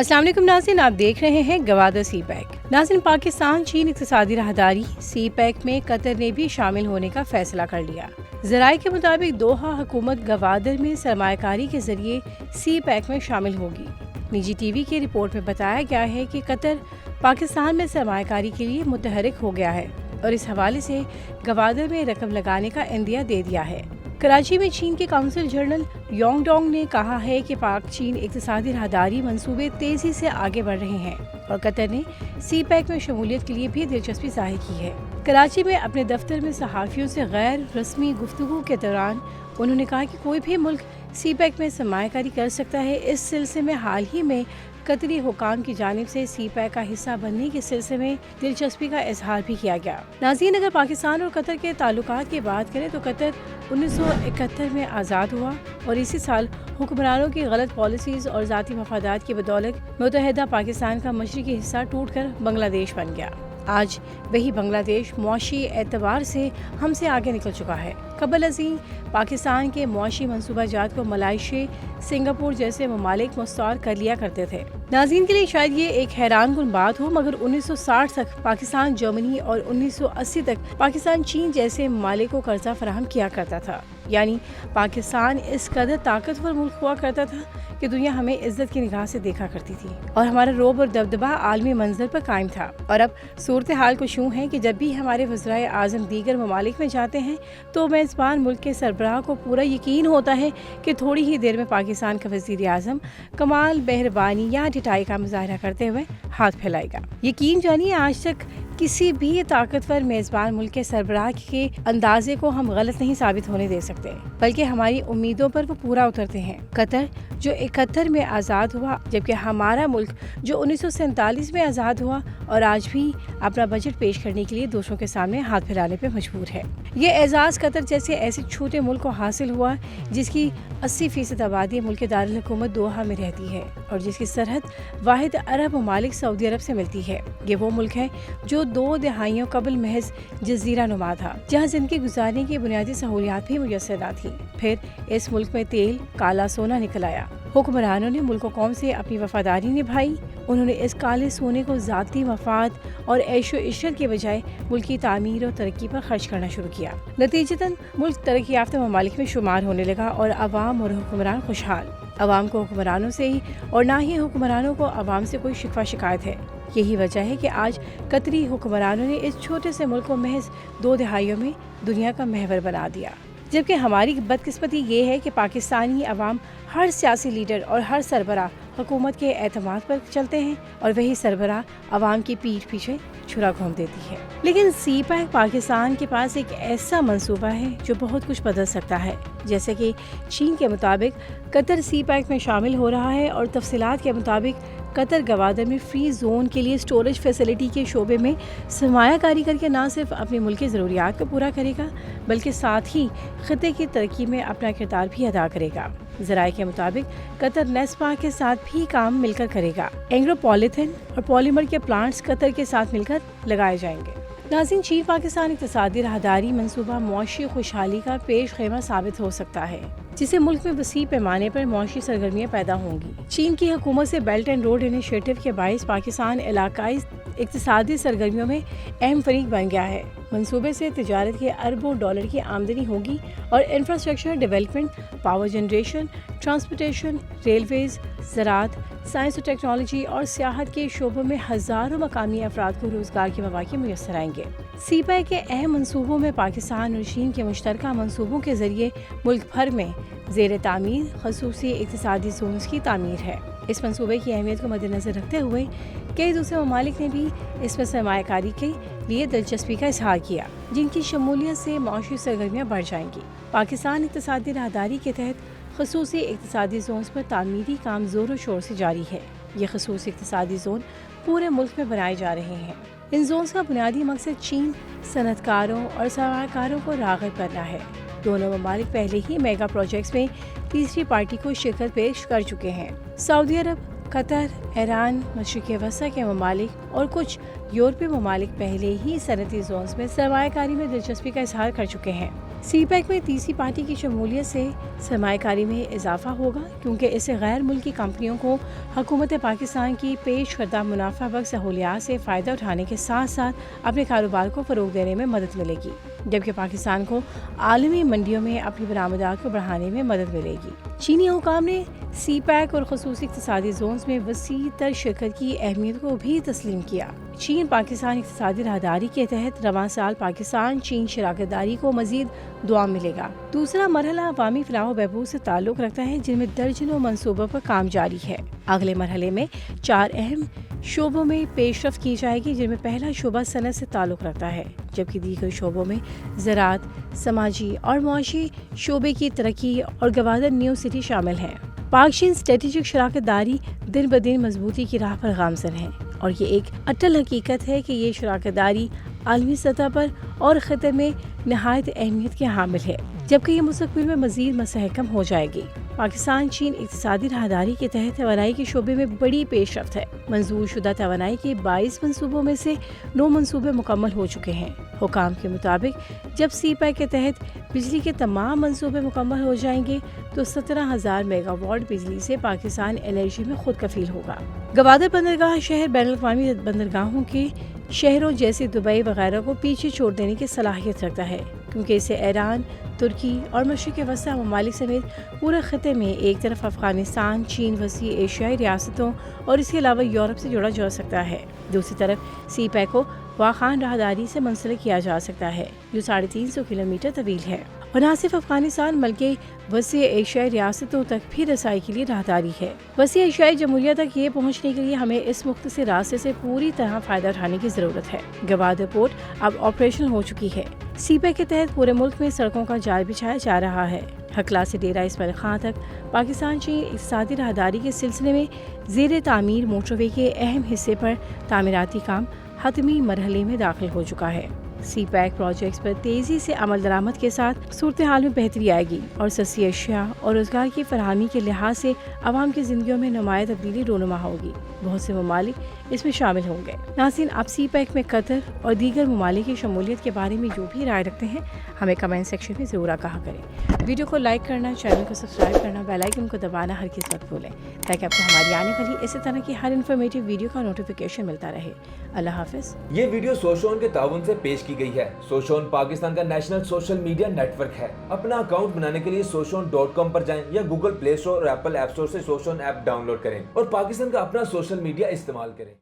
अस्सलाम वालेकुम नाज़रीन, आप देख रहे हैं गवादर सी पैक। नाज़रीन, पाकिस्तान चीन इक़्तिसादी राहदारी सी पैक में कतर ने भी शामिल होने का फैसला कर लिया। ज़राए के मुताबिक दोहा हुकूमत गवादर में सरमायाकारी के जरिए सी पैक में शामिल होगी। निजी टीवी की रिपोर्ट में बताया गया है कि कतर पाकिस्तान में सरमायाकारी के लिए मुतहरिक हो गया है और इस हवाले से गवादर में रकम लगाने का इंदिया दे दिया है। कराची में चीन के काउंसिल जनरल योंगडोंग ने कहा है कि पाक चीन इक़्तिसादी राहदारी मंसूबे तेजी से आगे बढ़ रहे हैं और कतर ने सी पैक में शमूलियत के लिए भी दिलचस्पी जाहिर की है। कराची में अपने दफ्तर में सहाफ़ियों से गैर रस्मी गुफ्तगू के दौरान उन्होंने कहा कि कोई भी मुल्क सी पैक में सरमायाकारी कर सकता है। इस सिलसिले में हाल ही में कतरी हुकाम की जानिब से सी पैक का हिस्सा बनने के सिलसिले में दिलचस्पी का इजहार भी किया गया। नाज़रीन, अगर पाकिस्तान और कतर के ताल्लुकात की बात करें तो कतर 1971 में आज़ाद हुआ और इसी साल हुक्मरानों की गलत पॉलिसीज़ और ज़ाती मफादात की बदौलत मुत्तहिदा पाकिस्तान का मशरकी हिस्सा टूटकर बांग्लादेश बन गया। आज वही बांग्लादेश मुआशी एतबार से हमसे आगे निकल चुका है। कबल अज़ीम पाकिस्तान के मुआशी मंसूबाजात को मलेशिया, सिंगापुर जैसे ममालिक मुस्तआर कर लिया करते थे। नाज़रीन के लिए शायद ये एक हैरान कुन बात हो, मगर 1960 तक पाकिस्तान जर्मनी और 1980 तक पाकिस्तान चीन जैसे ममालिक को कर्जा फराहम किया करता था। यानी पाकिस्तान इस कदर ताकतवर मुल्क हुआ करता था कि दुनिया हमें इज्जत की निगाह से देखा करती थी और हमारा रोब और दबदबा आलमी मंजर पर कायम था। और अब सूरत हाल कुछ यूँ है कि जब भी हमारे वज़राए आज़म दीगर ममालिक में जाते हैं तो मेज़बान मुल्क के सरबराह को पूरा यकीन होता है कि थोड़ी ही देर में पाकिस्तान का वज़ीर आज़म कमाल मेहरबानी या ढिठाई का मुजाहरा करते हुए हाथ फैलाएगा। यकीन जानिए, आज तक किसी भी ताकतवर मेज़बान मुल्क के सरबराह के अंदाजे को हम गलत नहीं साबित होने दे सकते, बल्कि हमारी उम्मीदों पर वो पूरा उतरते हैं। कतर जो 71 में आज़ाद हुआ, जबकि हमारा मुल्क जो 1947 में आज़ाद हुआ और आज भी अपना बजट पेश करने के लिए दूसरों के सामने हाथ फैलाने पर मजबूर है। ये एजाज़ कतर जैसे ऐसे छोटे मुल्क को हासिल हुआ जिसकी 80% आबादी मुल्क दारुल हुकूमत दोहा में रहती है और जिसकी सरहद वाहिद अरब ममालिक सऊदी अरब से मिलती है। ये वो मुल्क है जो 2 दहाइयों कबल महज जजीरा नुमा था, जहाँ जिंदगी गुजारने की बुनियादी सहूलियात भी मुयस्सर न थी। फिर इस मुल्क में तेल काला सोना निकल आया। हुक्मरानों ने मुल्क कौम से अपनी वफादारी निभाई। उन्होंने इस काले सोने को ज़ाती मफाद और ऐशो इशरत के बजाय मुल्क की तामीर और तरक्की पर खर्च करना शुरू किया। नतीजतन मुल्क तरक्की याफ्ता ममालिक में शुमार होने लगा और अवाम और हुक्मरान खुशहाल। अवाम को हुक्मरानों से ही और ना ही हुक्मरानों को अवाम से कोई शिकवा शिकायत है। यही वजह है कि आज कतरी हुक्मरानों ने इस छोटे से मुल्क को महज 2 दहाइयों में दुनिया का महवर बना दिया। जबकि हमारी बदकिस्मती ये है कि पाकिस्तानी अवाम हर सियासी लीडर और हर सरबराह हुकूमत के एतमाद पर चलते हैं और वही सरबराह अवाम की पीठ पीछे छुरा घोंप देती है। लेकिन सी पैक पाकिस्तान के पास एक ऐसा मंसूबा है जो बहुत कुछ बदल सकता है। जैसे कि चीन के मुताबिक कतर सी पैक में शामिल हो रहा है और तफसीलात के मुताबिक कतर गवादर में फ्री जोन के लिए स्टोरेज फैसिलिटी के शोबे में सरमायाकारी करके न सिर्फ अपने मुल्क की ज़रूरियात को पूरा करेगा बल्कि साथ ही खिते की तरक्की में अपना किरदार भी अदा करेगा। ज़राए के मुताबिक कतर नेस्पा के साथ भी काम मिलकर करेगा। एंग्रो पॉलीथिन और पॉलीमर के प्लांट्स कतर के साथ मिलकर लगाए जाएंगे। नाज़रीन, चीन पाकिस्तान इक़्तिसादी राहदारी मंसूबा मुआशी खुशहाली का पेश खेमा साबित हो सकता है, जिससे मुल्क में वसी पैमाने पर मुआशी सरगर्मियाँ पैदा होंगी। चीन की हुकूमत से बेल्ट एंड रोड इनिशिएटिव के बाइस पाकिस्तान इलाकाई इक़्तिसादी सरगर्मियों में अहम फरीक बन गया है। मंसूबे से तिजारत के अरबों डॉलर की आमदनी होगी और infrastructure development, power generation, transportation, railways, ज़राअत, साइंस और टेक्नोलॉजी और सियाहत के शोबों में हज़ारों मकामी अफराद को रोज़गार के मौके मुयस्सर आएंगे। सी पैक के अहम मंसूबों में पाकिस्तान और चीन के मुश्तरका मंसूबों के जरिए मुल्क भर में ज़ेर तामीर खसूसी इक़्तिसादी जोन्स की तामीर है। इस मंसूबे की अहमियत को मद्देनज़र रखते हुए कई दूसरे ममालिक ने भी इसमें सरमायाकारी के लिए दिलचस्पी का इजहार किया, जिनकी शमूलियत से माशी सरगर्मियाँ बढ़ जाएंगी। पाकिस्तान इक़्तिसादी राहदारी के तहत खसूसी इक़्तिसादी जोन्स पर तामीरी काम ज़ोर शोर से जारी है। ये खसूसी इक़्तिसादी जोन पूरे मुल्क में बनाए जा रहे हैं। इन जोन्स का बुनियादी मकसद चीन सनतकारों और सरमायाकारों को राग़िब करना है। दोनों ममालिक पहले ही मेगा प्रोजेक्ट्स में तीसरी पार्टी को शिरकत पेश कर चुके हैं। सऊदी अरब, कतर, ईरान, मशरिक़ वस्ता के ममालिक और कुछ यूरोपीय ममालिक पहले ही सनती जोन्स में सरमायाकारी में दिलचस्पी का इजहार कर चुके हैं। سی پیک میں تیسری پارٹی کی شمولیت سے سرمایہ کاری میں اضافہ ہوگا، کیونکہ اس سے غیر ملکی کمپنیوں کو حکومت پاکستان کی پیش کردہ منافع بخش سہولیات سے فائدہ اٹھانے کے ساتھ ساتھ اپنے کاروبار کو فروغ دینے میں مدد ملے گی، جبکہ پاکستان کو عالمی منڈیوں میں اپنی برآمدات کو بڑھانے میں مدد ملے گی۔ چینی حکام نے سی پیک اور خصوصی اقتصادی زونز میں وسیع تر شرکت کی اہمیت کو بھی تسلیم کیا۔ چین پاکستان اقتصادی راہداری کے تحت رواں سال پاکستان چین شراکت داری کو مزید دوام ملے گا۔ دوسرا مرحلہ عوامی فلاح و بہبود سے تعلق رکھتا ہے، جن میں درجنوں منصوبوں پر کام جاری ہے۔ اگلے مرحلے میں 4 اہم شعبوں میں پیش رفت کی جائے گی، جن میں پہلا شعبہ صنعت سے تعلق رکھتا ہے، جبکہ دیگر شعبوں میں زراعت، سماجی اور معاشی شعبے کی ترقی اور گوادر نیو سٹی شامل ہیں۔ پاک چین اسٹریٹجک شراکت داری دن بدن مضبوطی کی راہ پر گامزن ہے، اور یہ ایک اٹل حقیقت ہے کہ یہ شراکت داری عالمی سطح پر اور خطے میں نہایت اہمیت کے حامل ہے، جبکہ یہ مستقبل میں مزید مستحکم ہو جائے گی۔ پاکستان چین اقتصادی راہداری کے تحت توانائی کے شعبے میں بڑی پیش رفت ہے۔ منظور شدہ توانائی کے 22 منصوبوں میں سے 9 منصوبے مکمل ہو چکے ہیں۔ حکام کے مطابق جب سی پیک کے تحت بجلی کے تمام منصوبے مکمل ہو جائیں گے تو 17,000 میگا واٹ بجلی سے پاکستان انرجی میں خود کفیل ہوگا۔ گوادر بندرگاہ شہر بین الاقوامی بندرگاہوں کے شہروں جیسے دبئی وغیرہ کو پیچھے چھوڑ دینے کی صلاحیت رکھتا ہے، کیونکہ اسے ایران، ترکی اور مشرق وسطی ممالک سمیت پورے خطے میں ایک طرف افغانستان، چین، وسیع ایشیائی ریاستوں اور اس کے علاوہ یورپ سے جوڑا جا سکتا ہے۔ دوسری طرف سی پیک کو واخان راہداری سے منسلک کیا جا سکتا ہے، جو 350 کلومیٹر طویل ہے، اور نہ صرف افغانستان بلکہ وسیع ایشیائی ریاستوں تک بھی رسائی کے لیے راہداری ہے۔ وسیع ایشیائی جمہوریہ تک یہ پہنچنے کے لیے ہمیں اس مختصر راستے سے پوری طرح فائدہ اٹھانے کی ضرورت ہے۔ گوادر پورٹ اب آپریشنل ہو چکی ہے۔ سی پیک کے تحت پورے ملک میں سڑکوں کا جال بچھایا جا رہا ہے۔ ہکلا سے ڈیرہ اسماعیل خان تک پاکستان چین اقتصادی راہداری کے سلسلے میں زیر تعمیر موٹر وے کے اہم حصے پر تعمیراتی کام حتمی مرحلے میں داخل ہو چکا ہے۔ سی پیک پروجیکٹس پر تیزی سے عمل درآمد کے ساتھ صورتحال میں بہتری آئے گی اور سستی اشیاء اور روزگار کی فراہمی کے لحاظ سے عوام کی زندگیوں میں نمایاں تبدیلی رونما ہوگی۔ بہت سے ممالک اس میں شامل ہوں گے۔ ناظرین، آپ سی پیک میں قطر اور دیگر ممالک کی شمولیت کے بارے میں جو بھی رائے رکھتے ہیں ہمیں کمنٹ سیکشن میں ضرور آگاہ کریں۔ ویڈیو کو لائک کرنا، چینل کو سبسکرائب کرنا، بیل آئیکن کو دبانا ہرگز مت بھولیں، تاکہ آپ کو ہماری آنے والی اسی طرح کی ہر انفارمیٹیو ویڈیو کا نوٹیفیکیشن ملتا رہے۔ اللہ حافظ۔ یہ ویڈیو سوشون کے تعاون سے پیش کی گئی ہے۔ سوشون پاکستان کا national social media network ہے۔ اپنا اکاؤنٹ بنانے کے لیے soshon.com پر جائیں یا گوگل پلے اسٹور اور ایپل ایپ اسٹور سے سوشون ایپ ڈاؤن لوڈ کریں اور پاکستان کا اپنا سوشل میڈیا استعمال کریں۔